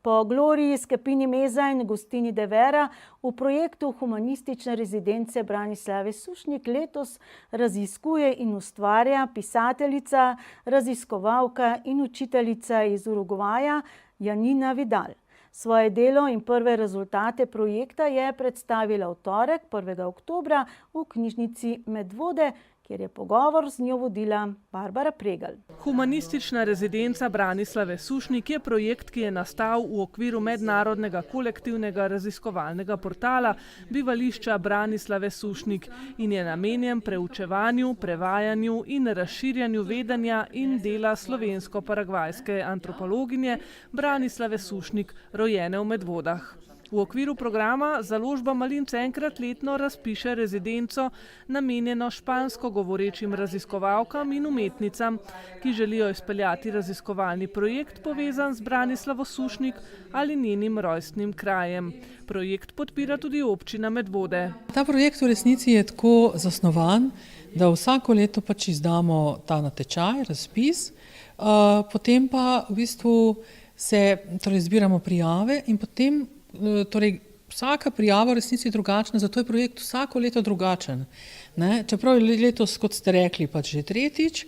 Po Gloriji, Skepini Meza in Gostini de Vera v projektu humanistične rezidence Branislave Sušnik letos raziskuje in ustvarja pisateljica, raziskovalka in učiteljica iz Urugvaja Janina Vidal. Svoje delo in prve rezultate projekta je predstavila v torek, 1. oktobra, v knjižnici Medvode, kjer je pogovor z njo vodila Barbara Pregelj. Humanistična rezidenca Branislave Sušnik je projekt, ki je nastal v okviru mednarodnega kolektivnega raziskovalnega portala bivališča Branislave Sušnik in je namenjen preučevanju, prevajanju in razširjanju vedenja in dela slovensko-paragvajske antropologinje Branislave Sušnik, rojene v Medvodah. V okviru programa založba Malince enkrat letno razpiše rezidenco namenjeno špansko govorečim raziskovalkam in umetnicam, ki želijo izpeljati raziskovalni projekt povezan z Branislavo Sušnik ali njenim rojstnim krajem. Projekt podpira tudi občina Medvode. Ta projekt v resnici je tako zasnovan, da vsako leto pač izdamo ta natečaj, razpis, potem pa v bistvu zbiramo prijave in potem vsaka prijava v resnici je drugačna, zato je projekt vsako leto drugačen. Čeprav je letos, kot ste rekli, pač že tretjič,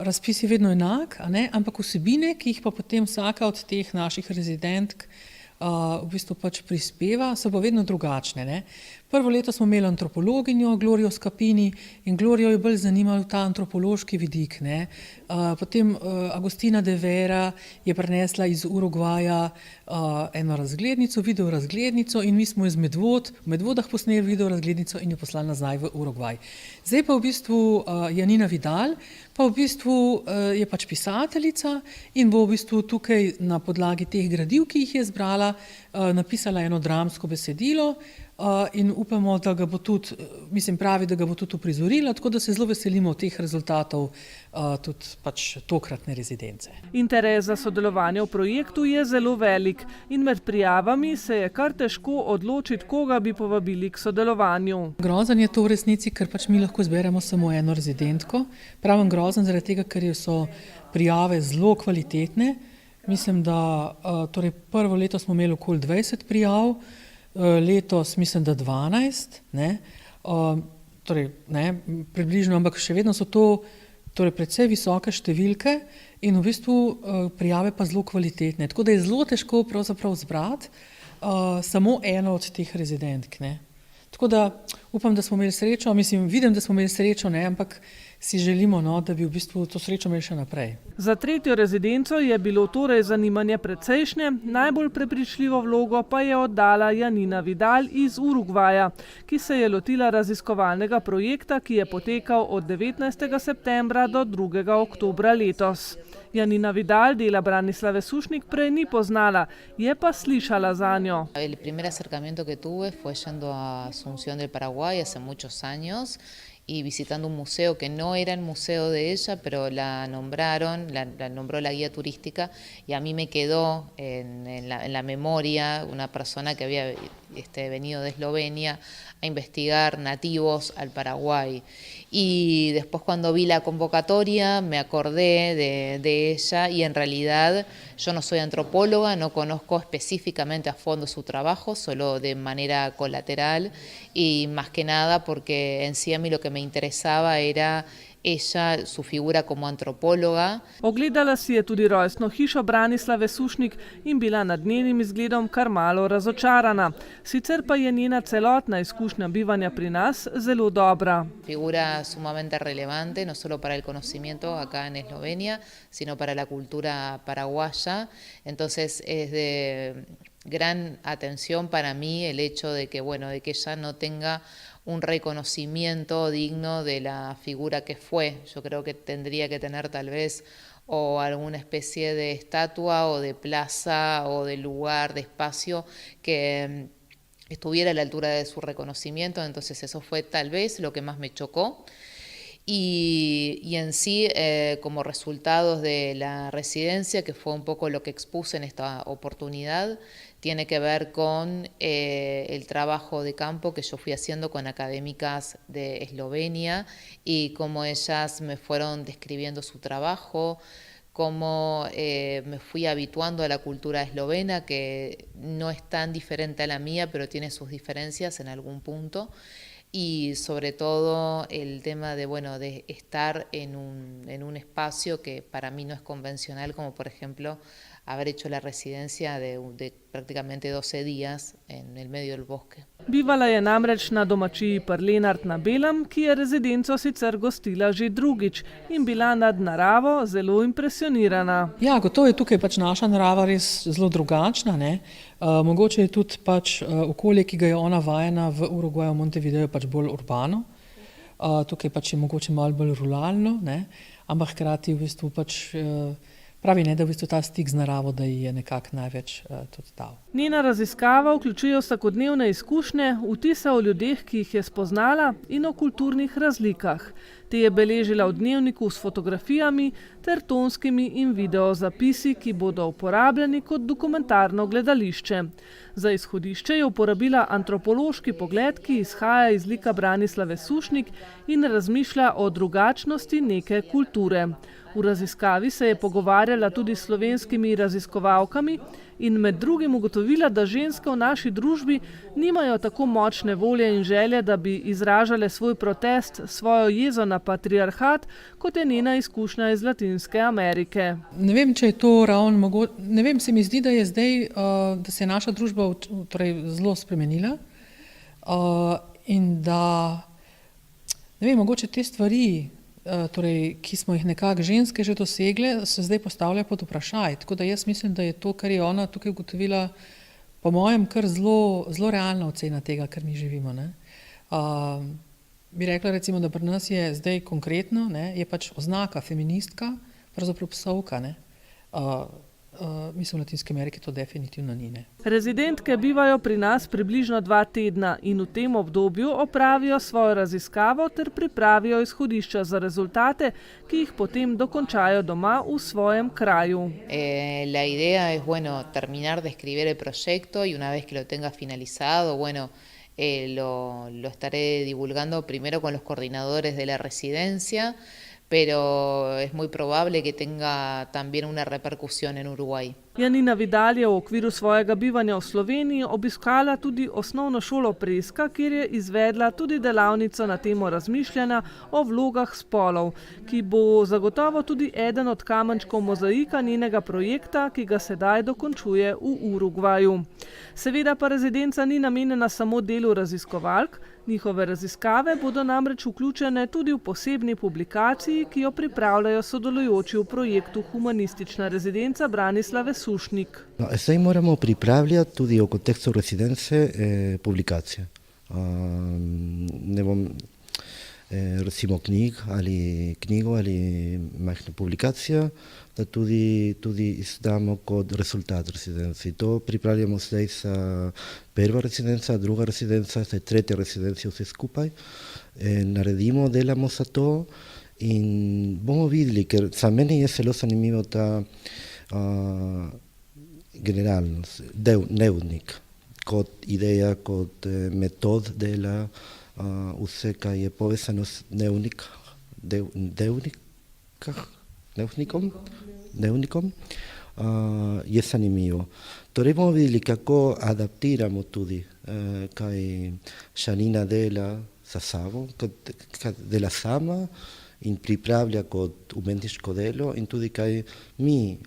razpis je vedno enak, ampak vsebine, ki jih pa potem vsaka od teh naših rezidentk v bistvu pač prispeva, so pa vedno drugačne. Prvo leto smo imeli antropologinjo Glorijo Skepini in Glorijo je bolj zanimal ta antropološki vidik. Potem Agostina de Vera je prinesla iz Urugvaja eno razglednico, video razglednico in mi smo iz Medvod, v Medvodah posneli video razglednico in jo poslali nazaj v Urugvaj. Zdaj pa v bistvu Janina Vidal, pa v bistvu je pač pisateljica in bo v bistvu tukaj na podlagi teh gradiv, ki jih je zbrala, napisala eno dramsko besedilo in upamo, da ga bo tudi, pravi, da ga bo tudi uprizorila, tako da se zelo veselimo teh rezultatov tudi pač tokratne rezidence. Interes za sodelovanje v projektu je zelo velik in med prijavami se je kar težko odločiti, koga bi povabili k sodelovanju. Grozen je to v resnici, ker pač mi lahko zberemo samo eno rezidentko. Pravim grozen zaradi tega, ker so prijave zelo kvalitetne. Mislim, da prvo leto smo imeli okoli 20 prijav, letos mislim, da 12, približno, ampak še vedno so to precej visoke številke in v bistvu prijave pa zelo kvalitetne. Tako da je zelo težko pravzaprav zbrati samo eno od teh rezidentk. Tako da upam, da smo imeli srečo, vidim, da smo imeli srečo, ampak si želimo, da bi v bistvu to srečo imeli še naprej. Za tretjo rezidenco je bilo torej zanimanje precejšnje, najbolj prepričljivo vlogo pa je oddala Janina Vidal iz Urugvaja, ki se je lotila raziskovalnega projekta, ki je potekal od 19. septembra do 2. oktobra letos. Janina Vidal dela Branislave Sušnik prej ni poznala, je pa slišala zanjo. El primer acercamiento que tuve fue yendo a Asunción del Paraguay hace muchos años y visitando un museo que no era el museo de ella, pero la nombraron, la nombró la guía turística y a mí me quedó en la memoria una persona que había venido de Eslovenia a investigar nativos al Paraguay. Y después cuando vi la convocatoria me acordé de ella y en realidad yo no soy antropóloga, no conozco específicamente a fondo su trabajo, solo de manera colateral y más que nada porque en sí a mí lo que me interesaba era ella, su figura como antropóloga. Ogledala si je tudi rojstno hišo Branislave Sušnik in bila nad njenim izgledom kar malo razočarana. Sicer pa je njena celotna izkušnja bivanja pri nas zelo dobra. Figura sumamente relevante, no solo para el conocimiento acá en Eslovenia, sino para la cultura paraguaya. Entonces es de gran atención para mí el hecho de que, de que ella no tenga un reconocimiento digno de la figura que fue. Yo creo que tendría que tener tal vez o alguna especie de estatua o de plaza o de lugar, de espacio que estuviera a la altura de su reconocimiento. Entonces eso fue tal vez lo que más me chocó. Y en sí, como resultados de la residencia, que fue un poco lo que expuse en esta oportunidad, tiene que ver con el trabajo de campo que yo fui haciendo con académicas de Eslovenia y cómo ellas me fueron describiendo su trabajo, cómo me fui habituando a la cultura eslovena, que no es tan diferente a la mía, pero tiene sus diferencias en algún punto. Y sobre todo el tema de, bueno, de estar en un espacio que para mí no es convencional, como por ejemplo haber hecho la residencia de prácticamente 12 días en el medio del bosque. Bivala je namreč na domačiji pri Lenart na Belem, ki je rezidenco sicer gostila že drugič in bila nad naravo zelo impresionirana. Ja, gotovo je tukaj pač naša narava res zelo drugačna, ne. Mogoče je tudi pač okolje, ki ga je ona vajena v Urugvaju, v Montevideo, pač bolj urbano. Tukaj pač je mogoče malo bolj ruralno, ne, ampak hkrati v bistvu pač pravi, ne, da v bistvu ta stik z naravo, da ji je nekako največ tudi dal. Njena raziskava vključuje vsakodnevne izkušnje, vtise o ljudeh, ki jih je spoznala, in o kulturnih razlikah. Te je beležila v dnevniku s fotografijami ter tonskimi in video zapisi, ki bodo uporabljeni kot dokumentarno gledališče. Za izhodišče je uporabila antropološki pogled, ki izhaja iz lika Branislave Sušnik in razmišlja o drugačnosti neke kulture. V raziskavi se je pogovarjala tudi s slovenskimi raziskovalkami in med drugim ugotovila, da ženske v naši družbi nimajo tako močne volje in želje, da bi izražale svoj protest, svojo jezo na patriarhat, kot je njena izkušnja iz Latinske Amerike. Ne vem, če je to ravno mogoče, ne vem, se mi zdi, da je zdaj, da se je naša družba torej zelo spremenila in da, ne vem, mogoče te stvari, torej, ki smo jih nekako ženske že dosegle, se zdaj postavlja pod vprašaj. Tako da jaz mislim, da je to, kar je ona tukaj ugotovila, po mojem, kar zelo realna ocena tega, kar mi živimo, ne. Bi rekla recimo, da pri nas je zdaj konkretno, ne, je pač oznaka feministka, pravzaprav psovka, ne. Mislim, v Latinski Ameriki to definitivno ni, ne. Rezidentke bivajo pri nas približno 2 tedna in v tem obdobju opravijo svojo raziskavo ter pripravijo izhodišča za rezultate, ki jih potem dokončajo doma v svojem kraju. La idea es, bueno, terminar de escribir el proyecto y una vez que lo tenga finalizado, bueno, lo estaré divulgando primero con los coordinadores de la residencia, pero es muy probable que tenga también una repercusión en Uruguay. Janina Vidal je v okviru svojega bivanja v Sloveniji obiskala tudi osnovno šolo Preska, kjer je izvedla tudi delavnico na temo razmišljanja o vlogah spolov, ki bo zagotovo tudi eden od kamenčkov mozaika njenega projekta, ki ga sedaj dokončuje v Urugvaju. Seveda pa rezidenca ni namenjena samo delu raziskovalk, njihove raziskave bodo namreč vključene tudi v posebni publikaciji, ki jo pripravljajo sodelujoči v projektu Humanistična rezidenca Branislave Sušnik. Zdaj moramo pripravljati tudi v kontekstu rezidence publikacije. Ne bom recimo knjigo ali majhna publikacija, da tudi izdamo kot rezultat rezidence. To pripravljamo zdaj za prva rezidenca, druga rezidenca, zdaj tretja rezidencija vse skupaj. Naredimo, delamo za to in bomo videli, ker za mene je zelo zanimivo ta generalnost, dnevnik, kot ideja, kot metod dela, vse, kar je povezano s dnevnikom, je zanimivo. Torej bomo videli, kako adaptiramo tudi, kaj Janina dela za sabo, kaj dela sama in pripravlja kot umetniško delo in tudi kaj mi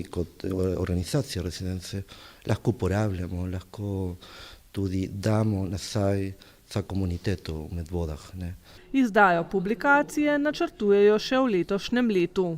kot organizacija rezidence lahko uporabljamo, lahko tudi damo nazaj za komuniteto v Medvodah, ne. Izdajo publikacije načrtujejo še v letošnjem letu.